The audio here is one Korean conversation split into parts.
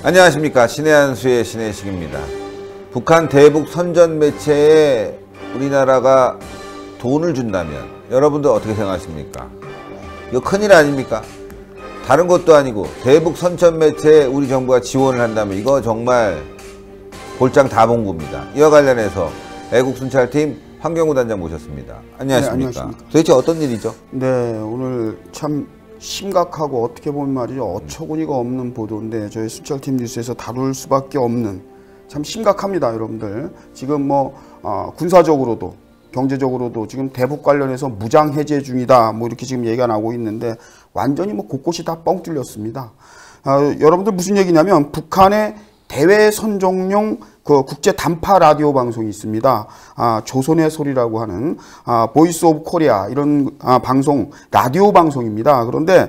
안녕하십니까. 신의 한수의 신의식입니다. 북한 대북 선전 매체에 우리나라가 돈을 준다면 여러분들 어떻게 생각하십니까? 이거 큰일 아닙니까? 다른 것도 아니고 대북 선전 매체에 우리 정부가 지원을 한다면 이거 정말 볼장 다봉구입니다. 이와 관련해서 애국순찰팀 황경우 단장 모셨습니다. 안녕하십니까? 네, 안녕하십니까? 도대체 어떤 일이죠? 네, 오늘 참 심각하고 어떻게 보면 말이죠, 어처구니가 없는 보도인데 저희 순찰팀 뉴스에서 다룰 수밖에 없는, 참 심각합니다, 여러분들. 지금 군사적으로도 경제적으로도 지금 대북 관련해서 무장 해제 중이다, 이렇게 지금 얘기가 나오고 있는데 완전히 곳곳이 다 뻥 뚫렸습니다. 여러분들 무슨 얘기냐면, 북한의 대외 선정용 그 국제 단파 라디오 방송이 있습니다. 조선의 소리라고 하는 보이스 오브 코리아, 이런 방송, 라디오 방송입니다. 그런데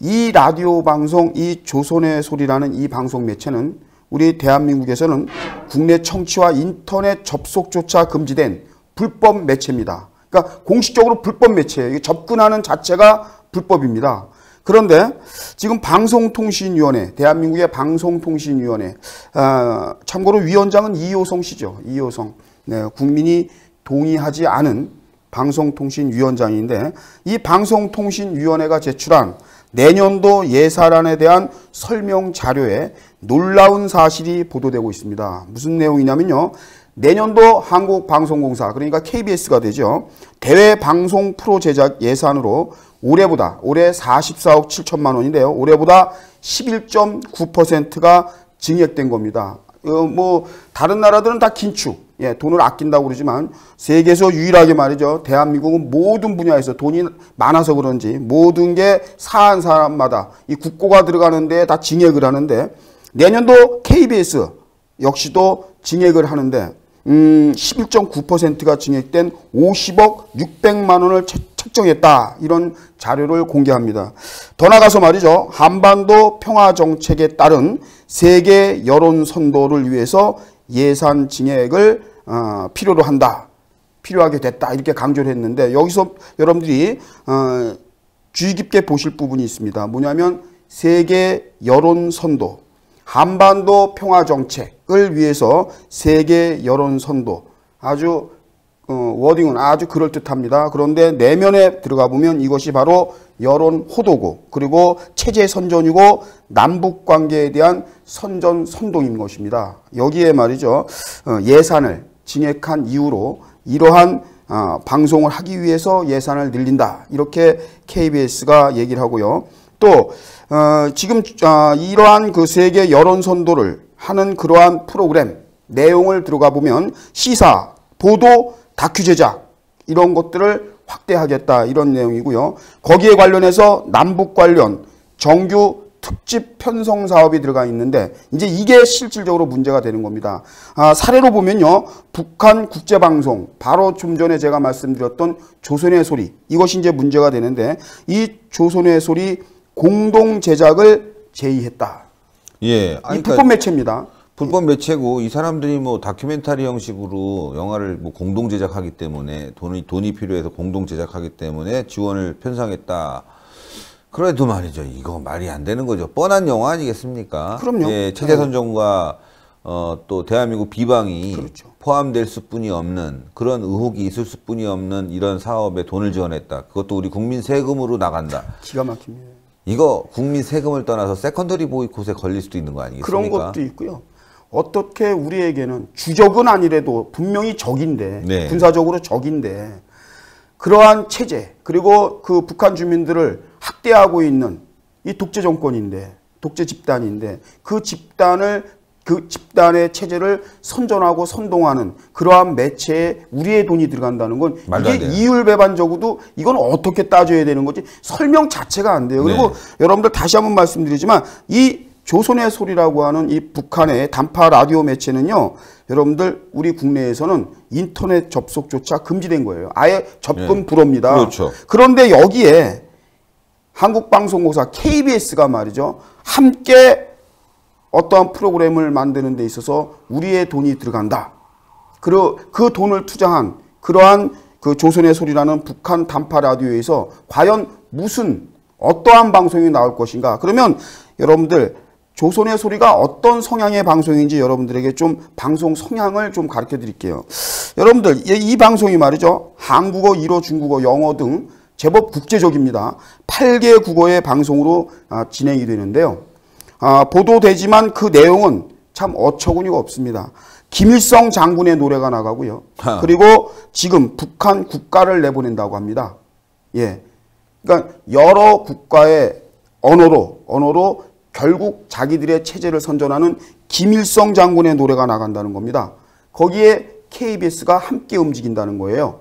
이 라디오 방송, 이 조선의 소리라는 이 방송 매체는 우리 대한민국에서는 국내 청취와 인터넷 접속조차 금지된 불법 매체입니다. 그러니까 공식적으로 불법 매체예요. 접근하는 자체가 불법입니다. 그런데 지금 방송통신위원회, 대한민국의 방송통신위원회, 참고로 위원장은 이효성 씨죠. 이효성. 네, 국민이 동의하지 않은 방송통신위원장인데, 이 방송통신위원회가 제출한 내년도 예산안에 대한 설명 자료에 놀라운 사실이 보도되고 있습니다. 무슨 내용이냐면요, 내년도 한국방송공사, 그러니까 KBS가 되죠, 대외 방송 프로 제작 예산으로 올해 44억 7천만 원인데요. 올해보다 11.9%가 증액된 겁니다. 다른 나라들은 다 긴축, 돈을 아낀다고 그러지만 세계에서 유일하게 말이죠, 대한민국은 모든 분야에서 돈이 많아서 그런지 모든 게 사한 사람마다 이 국고가 들어가는 데 다 증액을 하는데, 내년도 KBS 역시도 증액을 하는데 11.9%가 증액된 50억 600만 원을 책정했다, 이런 자료를 공개합니다. 더 나가서 말이죠, 한반도 평화정책에 따른 세계 여론 선도를 위해서 예산 증액을 필요로 한다, 필요하게 됐다, 이렇게 강조를 했는데, 여기서 여러분들이 주의 깊게 보실 부분이 있습니다. 뭐냐면 세계 여론 선도, 한반도 평화정책을 위해서 세계 여론 선도, 아주 워딩은 아주 그럴듯합니다. 그런데 내면에 들어가 보면 이것이 바로 여론 호도고, 그리고 체제 선전이고, 남북 관계에 대한 선전 선동인 것입니다. 여기에 말이죠, 예산을 증액한 이유로 이러한 방송을 하기 위해서 예산을 늘린다, 이렇게 KBS가 얘기를 하고요. 또 지금 이러한 그 세계 여론 선도를 하는 그러한 프로그램 내용을 들어가 보면 시사, 보도, 다큐 제작, 이런 것들을 확대하겠다, 이런 내용이고요. 거기에 관련해서 남북 관련 정규 특집 편성 사업이 들어가 있는데, 이제 이게 실질적으로 문제가 되는 겁니다. 사례로 보면요, 북한 국제방송, 바로 좀 전에 제가 말씀드렸던 조선의 소리, 이것이 이제 문제가 되는데, 이 조선의 소리 공동 제작을 제의했다. 예, 이 불법 매체입니다. 불법 매체고, 이 사람들이 다큐멘터리 형식으로 영화를 공동 제작하기 때문에 돈이 필요해서 공동 제작하기 때문에 지원을 편성했다. 그래도 말이죠, 이거 말이 안 되는 거죠. 뻔한 영화 아니겠습니까? 그럼요. 예, 체제 선전과 또 대한민국 비방이 그렇죠. 포함될 수뿐이 없는, 그런 의혹이 있을 수뿐이 없는 이런 사업에 돈을 지원했다. 그것도 우리 국민 세금으로 나간다. 기가 막힙니다. 이거 국민 세금을 떠나서 세컨더리 보이콧에 걸릴 수도 있는 거 아니겠습니까? 그런 것도 있고요. 어떻게 우리에게는 주적은 아니래도 분명히 적인데, 네. 군사적으로 적인데, 그러한 체제, 그리고 그 북한 주민들을 학대하고 있는 이 독재 정권인데, 독재 집단인데, 그 집단의 체제를 선전하고 선동하는 그러한 매체에 우리의 돈이 들어간다는 건, 이게 이율배반적으로도 이건 어떻게 따져야 되는 거지? 설명 자체가 안 돼요. 그리고 여러분들 다시 한번 말씀드리지만, 이 조선의 소리라고 하는 이 북한의 단파 라디오 매체는요, 여러분들 우리 국내에서는 인터넷 접속조차 금지된 거예요. 아예 접근 불허입니다. 그렇죠. 그런데 여기에 한국방송공사 KBS가 말이죠, 함께 어떠한 프로그램을 만드는 데 있어서 우리의 돈이 들어간다. 그리고 그 돈을 투자한 그러한 그 조선의 소리라는 북한 단파 라디오에서 과연 어떠한 방송이 나올 것인가? 그러면 여러분들 조선의 소리가 어떤 성향의 방송인지 여러분들에게 좀 방송 성향을 좀 가르쳐 드릴게요. 여러분들 이 방송이 말이죠. 한국어, 일어, 중국어, 영어 등 제법 국제적입니다. 8개 국어의 방송으로 진행이 되는데요. 보도되지만 그 내용은 참 어처구니가 없습니다. 김일성 장군의 노래가 나가고요. 그리고 지금 북한 국가를 내보낸다고 합니다. 예. 그러니까 여러 국가의 언어로 결국 자기들의 체제를 선전하는 김일성 장군의 노래가 나간다는 겁니다. 거기에 KBS가 함께 움직인다는 거예요.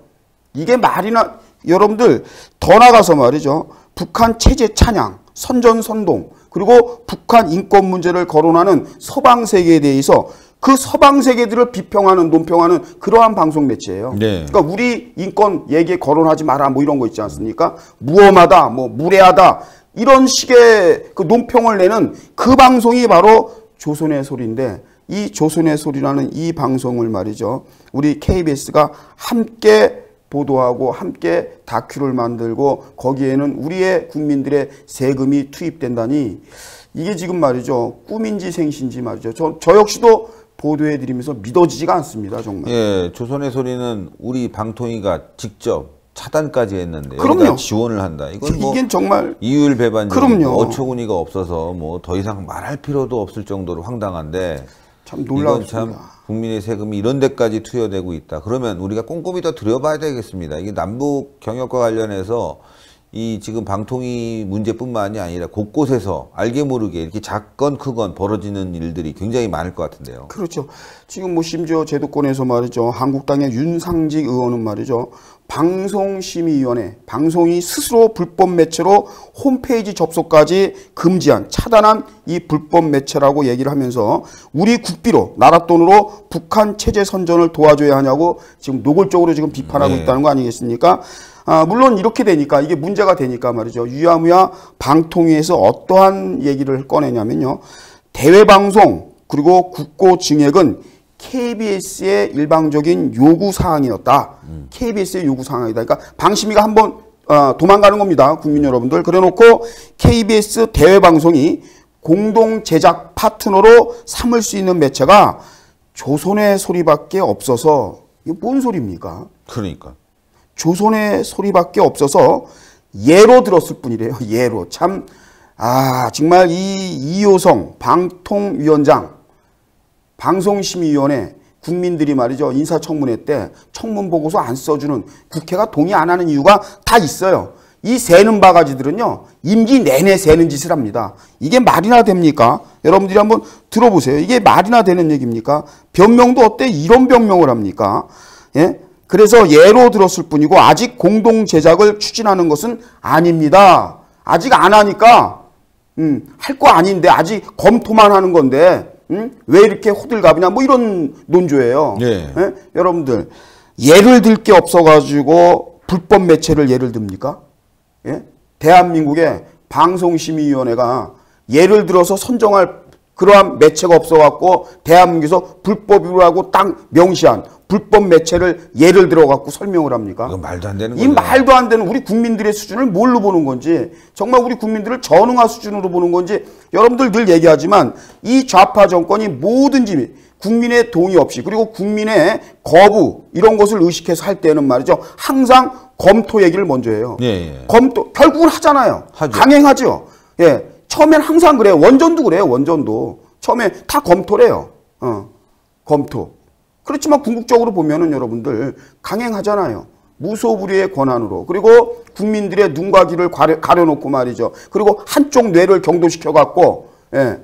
이게 말이나 여러분들 더 나가서 말이죠. 북한 체제 찬양, 선전선동 그리고 북한 인권 문제를 거론하는 서방 세계에 대해서 그 서방 세계들을 비평하는 논평하는 그러한 방송 매체예요. 네. 그러니까 우리 인권 얘기에 거론하지 마라 뭐 이런 거 있지 않습니까? 무엄하다, 뭐 무례하다 이런 식의 그 논평을 내는 그 방송이 바로 조선의 소리인데 이 조선의 소리라는 이 방송을 말이죠. 우리 KBS가 함께 보도하고 함께 다큐를 만들고 거기에는 우리의 국민들의 세금이 투입된다니 이게 지금 말이죠. 꿈인지 생신지 말이죠. 저 역시도 보도해드리면서 믿어지지가 않습니다. 정말. 예, 조선의 소리는 우리 방통위가 직접 차단까지 했는데 그럼요. 여기다 지원을 한다. 이건 뭐 이게 정말 이율배반적이고 어처구니가 없어서 뭐 더 이상 말할 필요도 없을 정도로 황당한데 참 놀랍습니다. 이건 참 국민의 세금이 이런 데까지 투여되고 있다. 그러면 우리가 꼼꼼히 더 들여봐야 되겠습니다. 이게 남북 경협과 관련해서 이 지금 방통위 문제뿐만이 아니라 곳곳에서 알게 모르게 이렇게 작건 크건 벌어지는 일들이 굉장히 많을 것 같은데요. 그렇죠. 지금 뭐 심지어 제도권에서 말이죠. 한국당의 윤상직 의원은 말이죠. 방송심의위원회, 방송이 스스로 불법 매체로 홈페이지 접속까지 금지한, 차단한 이 불법 매체라고 얘기를 하면서 우리 국비로, 나라 돈으로 북한 체제 선전을 도와줘야 하냐고 지금 노골적으로 지금 비판하고 있다는 거 아니겠습니까? 물론 이렇게 되니까, 이게 문제가 되니까 말이죠. 유야무야 방통위에서 어떠한 얘기를 꺼내냐면요. 대외방송, 그리고 국고 증액은 KBS의 일방적인 요구사항이었다. KBS의 요구사항이다. 그러니까 방심위가 한번 도망가는 겁니다. 국민 여러분들. 그래놓고 KBS 대외방송이 공동 제작 파트너로 삼을 수 있는 매체가 조선의 소리밖에 없어서, 이게 뭔 소리입니까? 그러니까. 조선의 소리밖에 없어서 예로 들었을 뿐이래요. 예로. 참, 정말 이 이효성 방통위원장, 방송심의위원회, 국민들이 말이죠. 인사청문회 때 청문 보고서 안 써주는, 국회가 동의 안 하는 이유가 다 있어요. 이 새는 바가지들은요. 임기 내내 새는 짓을 합니다. 이게 말이나 됩니까? 여러분들이 한번 들어보세요. 이게 말이나 되는 얘기입니까? 변명도 어때 이런 변명을 합니까? 예? 그래서 예로 들었을 뿐이고 아직 공동 제작을 추진하는 것은 아닙니다. 아직 안 하니까 할 거 아닌데 아직 검토만 하는 건데 왜 이렇게 호들갑이냐 뭐 이런 논조예요. 예. 예? 여러분들 예를 들 게 없어가지고 불법 매체를 예를 듭니까? 예? 대한민국의 방송심의위원회가 예를 들어서 선정할 그러한 매체가 없어갖고 대한민국에서 불법이라고 딱 명시한 불법 매체를 예를 들어갖고 설명을 합니까? 이거 말도 안 되는 이 거죠. 말도 안 되는 우리 국민들의 수준을 뭘로 보는 건지, 정말 우리 국민들을 전응화 수준으로 보는 건지, 여러분들 늘 얘기하지만 이 좌파 정권이 뭐든지 국민의 동의 없이, 그리고 국민의 거부 이런 것을 의식해서 할 때는 말이죠. 항상 검토 얘기를 먼저 해요. 예. 검토 결국은 하잖아요. 하죠. 강행하죠. 예. 처음엔 항상 그래요. 원전도 그래요. 원전도. 처음에 다 검토래요. 검토. 그렇지만 궁극적으로 보면은 여러분들 강행하잖아요. 무소불위의 권한으로. 그리고 국민들의 눈과 귀를 가려놓고 말이죠. 그리고 한쪽 뇌를 경도시켜갖고, 예.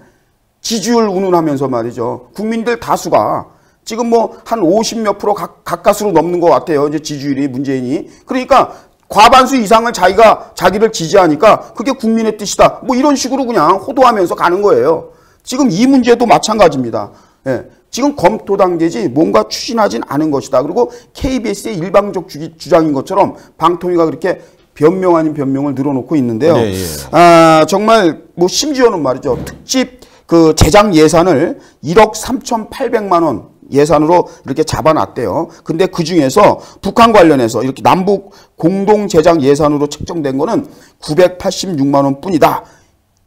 지지율 운운하면서 말이죠. 국민들 다수가 지금 뭐 한 50몇 프로 가까스로 넘는 것 같아요. 이제 지지율이, 문재인이. 그러니까 과반수 이상을 자기를 지지하니까 그게 국민의 뜻이다. 뭐 이런 식으로 그냥 호도하면서 가는 거예요. 지금 이 문제도 마찬가지입니다. 예. 지금 검토 단계지 뭔가 추진하진 않은 것이다. 그리고 KBS의 일방적 주장인 것처럼 방통위가 그렇게 변명 아닌 변명을 늘어놓고 있는데요. 네, 예. 정말 뭐 심지어는 말이죠. 특집 그 제작 예산을 1억 3,800만 원 예산으로 이렇게 잡아놨대요. 근데 그 중에서 북한 관련해서 이렇게 남북 공동 제작 예산으로 책정된 거는 986만 원 뿐이다.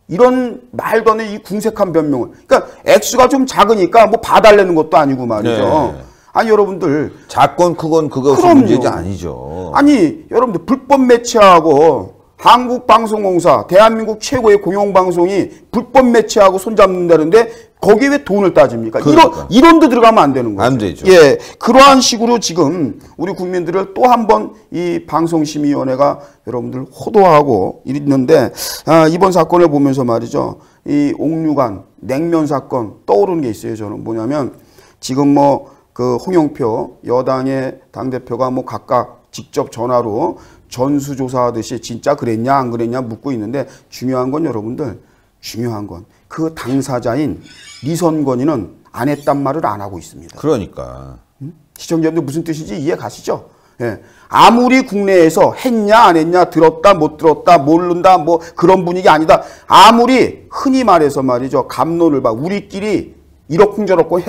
이런 말도 안 되는 이 궁색한 변명을. 그러니까 액수가 좀 작으니까 뭐 봐달라는 것도 아니고 말이죠. 네. 아니 여러분들 작건 크건 그것이 그럼요. 문제지 아니죠. 아니 여러분들 불법 매체하고 한국방송공사 대한민국 최고의 공영방송이 불법 매체하고 손잡는다는데 거기에 왜 돈을 따집니까? 그러니까. 이론도 들어가면 안 되는 거죠. 안 되죠. 예, 그러한 식으로 지금 우리 국민들을 또 한 번 이 방송심의위원회가 여러분들 호도하고 있는데 이번 사건을 보면서 말이죠. 이 옥류관 냉면 사건 떠오르는 게 있어요. 저는 뭐냐면 지금 뭐 그 홍영표 여당의 당대표가 뭐 각각 직접 전화로 전수조사하듯이 진짜 그랬냐 안 그랬냐 묻고 있는데 중요한 건 여러분들 중요한 건 그 당사자인 리선권이는 안 했단 말을 안 하고 있습니다. 그러니까. 시청자분들 무슨 뜻인지 이해 가시죠? 예. 아무리 국내에서 했냐 안 했냐 들었다 못 들었다 모른다 뭐 그런 분위기 아니다. 아무리 흔히 말해서 말이죠. 갑론을 봐. 우리끼리 이러쿵저러쿵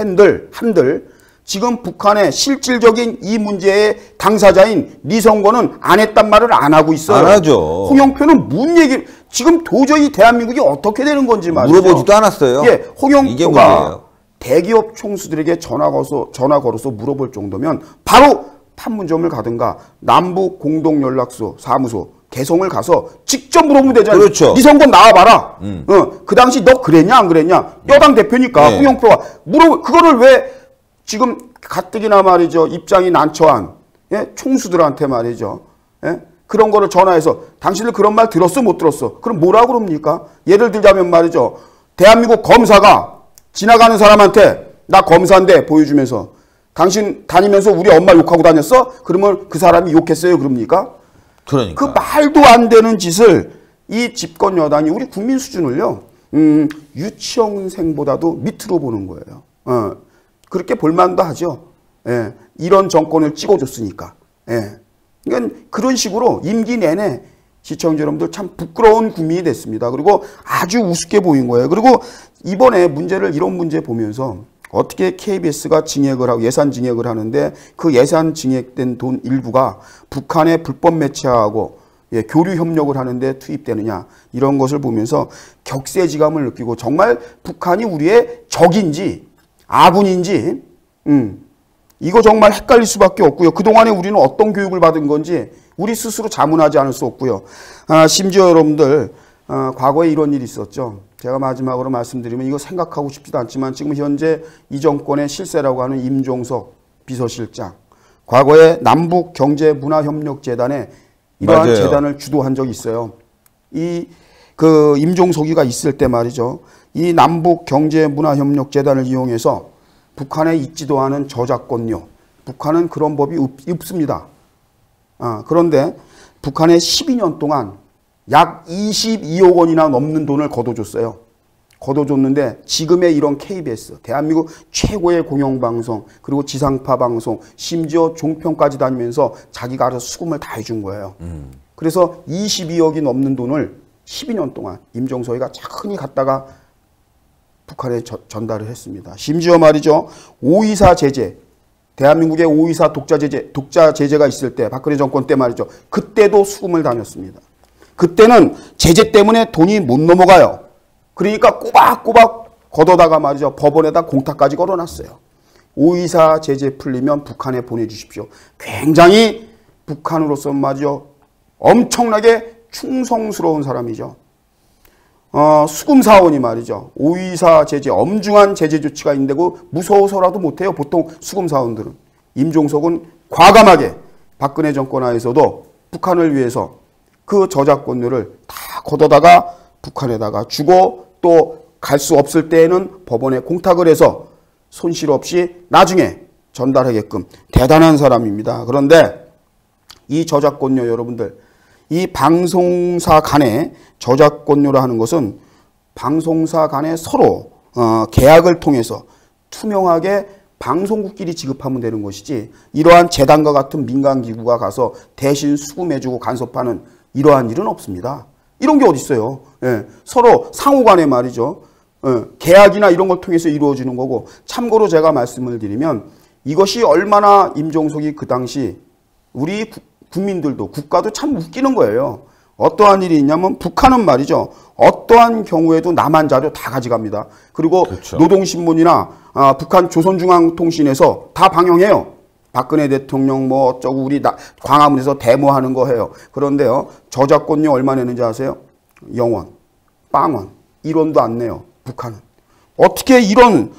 한들 지금 북한의 실질적인 이 문제의 당사자인 리선권은 안 했단 말을 안 하고 있어요. 안 하죠. 홍영표는 무슨 얘기 지금 도저히 대한민국이 어떻게 되는 건지 말이죠. 물어보지도 않았어요. 예, 이게 홍영표가 문제예요. 대기업 총수들에게 전화 걸어서 물어볼 정도면 바로 판문점을 가든가 남북 공동연락소 사무소 개성을 가서 직접 물어보면 되잖아요. 그렇죠. 리선권 나와봐라. 그 당시 너 그랬냐 안 그랬냐. 여당 대표니까 네. 홍영표가 그거를 왜 지금 가뜩이나 말이죠. 입장이 난처한 예? 총수들한테 말이죠. 예? 그런 거를 전화해서 당신들 그런 말 들었어 못 들었어? 그럼 뭐라고 그럽니까? 예를 들자면 말이죠. 대한민국 검사가 지나가는 사람한테 나 검사인데 보여주면서 당신 다니면서 우리 엄마 욕하고 다녔어? 그러면 그 사람이 욕했어요 그럽니까? 그러니까. 그 말도 안 되는 짓을 이 집권 여당이 우리 국민 수준을요. 유치원생보다도 밑으로 보는 거예요. 그렇게 볼만도 하죠. 예, 이런 정권을 찍어줬으니까. 예. 그러니까 그런 식으로 임기 내내 시청자 여러분들 참 부끄러운 국민이 됐습니다. 그리고 아주 우습게 보인 거예요. 그리고 이번에 이런 문제 보면서 어떻게 KBS가 증액을 하고 예산 증액을 하는데 그 예산 증액된 돈 일부가 북한의 불법 매체하고 예, 교류 협력을 하는데 투입되느냐 이런 것을 보면서 격세지감을 느끼고 정말 북한이 우리의 적인지 아군인지 이거 정말 헷갈릴 수밖에 없고요. 그동안에 우리는 어떤 교육을 받은 건지 우리 스스로 자문하지 않을 수 없고요. 심지어 여러분들 과거에 이런 일이 있었죠. 제가 마지막으로 말씀드리면 이거 생각하고 싶지도 않지만 지금 현재 이 정권의 실세라고 하는 임종석 비서실장 과거에 남북경제문화협력재단에 이러한 맞아요. 재단을 주도한 적이 있어요. 그 임종석이가 있을 때 말이죠. 이 남북경제문화협력재단을 이용해서 북한에 있지도 않은 저작권료, 북한은 그런 법이 없습니다. 그런데 북한에 12년 동안 약 22억 원이나 넘는 돈을 걷어줬어요. 걷어줬는데 지금의 이런 KBS, 대한민국 최고의 공영방송, 그리고 지상파 방송, 심지어 종편까지 다니면서 자기가 알아서 수금을 다 해준 거예요. 그래서 22억이 넘는 돈을 12년 동안 임종석이가 차근히 갖다가 북한에 전달을 했습니다. 심지어 말이죠. 5.24 제재, 대한민국의 5.24 독자 제재가 있을 때 박근혜 정권 때 말이죠. 그때도 수금을 다녔습니다. 그때는 제재 때문에 돈이 못 넘어가요. 그러니까 꼬박꼬박 걷어다가 말이죠. 법원에다 공탁까지 걸어놨어요. 5.24 제재 풀리면 북한에 보내주십시오. 굉장히 북한으로서 말이죠. 엄청나게 충성스러운 사람이죠. 수금사원이 말이죠. 5.24 제재, 엄중한 제재 조치가 있는데고 무서워서라도 못해요. 보통 수금사원들은. 임종석은 과감하게 박근혜 정권 하에서도 북한을 위해서 그 저작권료를 다 걷어다가 북한에다가 주고 또 갈 수 없을 때에는 법원에 공탁을 해서 손실 없이 나중에 전달하게끔 대단한 사람입니다. 그런데 이 저작권료 여러분들 이 방송사 간의 저작권료라 하는 것은 방송사 간에 서로 계약을 통해서 투명하게 방송국끼리 지급하면 되는 것이지 이러한 재단과 같은 민간기구가 가서 대신 수금해주고 간섭하는 이러한 일은 없습니다. 이런 게 어디 있어요. 예, 서로 상호간에 말이죠. 계약이나 이런 걸 통해서 이루어지는 거고 참고로 제가 말씀을 드리면 이것이 얼마나 임종석이 그 당시 우리 국민들도 국가도 참 웃기는 거예요. 어떠한 일이 있냐면 북한은 말이죠. 어떠한 경우에도 남한 자료 다 가져갑니다. 그리고 그렇죠. 노동신문이나 북한 조선중앙통신에서 다 방영해요. 박근혜 대통령 뭐 어쩌고 우리 광화문에서 데모하는 거 해요. 그런데요. 저작권료 얼마 내는지 아세요? 0원, 빵원, 1원도 안 내요. 북한은. 어떻게 이거는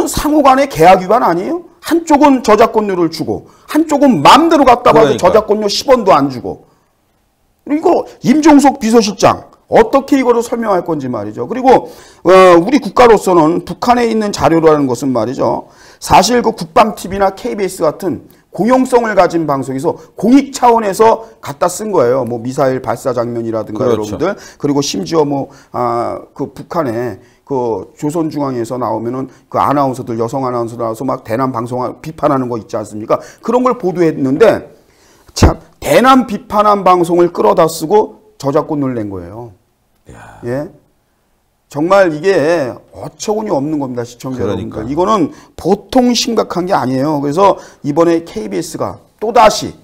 상호간의 계약 위반 아니에요? 한쪽은 저작권료를 주고 한쪽은 마음대로 갖다 봐도 그러니까. 저작권료 10원도 안 주고. 이거 임종석 비서실장 어떻게 이거를 설명할 건지 말이죠. 그리고 우리 국가로서는 북한에 있는 자료라는 것은 말이죠. 사실 그 국방TV나 KBS 같은 공용성을 가진 방송에서 공익 차원에서 갖다 쓴 거예요. 뭐 미사일 발사 장면이라든가 그렇죠. 여러분들. 그리고 심지어 그 북한에 그 조선중앙에서 나오면은 그 아나운서들 여성 아나운서 나와서 막 대남 방송 비판하는 거 있지 않습니까? 그런 걸 보도했는데 참 대남 비판한 방송을 끌어다 쓰고 저작권료를 낸 거예요. 야. 예. 정말 이게 어처구니 없는 겁니다, 시청자 그러니까. 여러분들. 이거는 보통 심각한 게 아니에요. 그래서 이번에 KBS가 또다시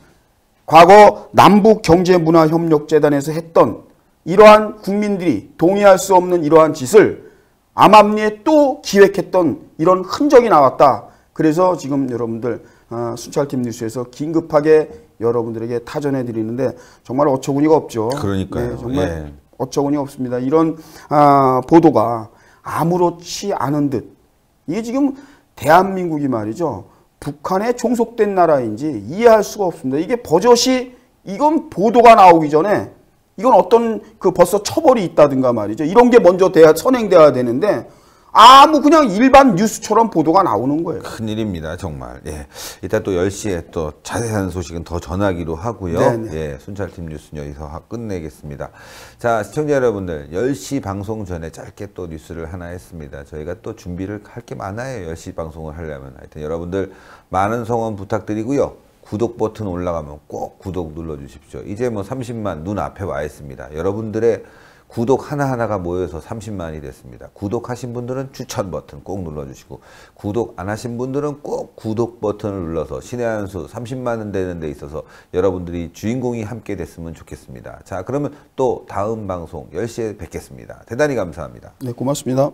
과거 남북경제문화협력재단에서 했던 이러한 국민들이 동의할 수 없는 이러한 짓을 암암리에 또 기획했던 이런 흔적이 나왔다. 그래서 지금 여러분들 순찰팀 뉴스에서 긴급하게 여러분들에게 타전해 드리는데 정말 어처구니가 없죠. 그러니까요. 네, 정말 예. 어처구니 없습니다. 이런 보도가 아무렇지 않은 듯. 이게 지금 대한민국이 말이죠. 북한에 종속된 나라인지 이해할 수가 없습니다. 이게 버젓이 이건 보도가 나오기 전에 이건 어떤 그 벌써 처벌이 있다든가 말이죠. 이런 게 먼저 선행돼야 되는데 아무 그냥 일반 뉴스처럼 보도가 나오는 거예요. 큰일입니다, 정말. 예. 이따 또 10시에 또 자세한 소식은 더 전하기로 하고요. 네네. 예. 순찰팀 뉴스는 여기서 끝내겠습니다. 자, 시청자 여러분들, 10시 방송 전에 짧게 또 뉴스를 하나 했습니다. 저희가 또 준비를 할 게 많아요. 10시 방송을 하려면. 하여튼 여러분들 많은 성원 부탁드리고요. 구독 버튼 올라가면 꼭 구독 눌러주십시오. 이제 뭐 30만 눈앞에 와 있습니다. 여러분들의 구독 하나하나가 모여서 30만이 됐습니다. 구독하신 분들은 추천 버튼 꼭 눌러주시고 구독 안 하신 분들은 꼭 구독 버튼을 눌러서 신의 한 수 30만은 되는 데 있어서 여러분들이 주인공이 함께 됐으면 좋겠습니다. 자, 그러면 또 다음 방송 10시에 뵙겠습니다. 대단히 감사합니다. 네, 고맙습니다.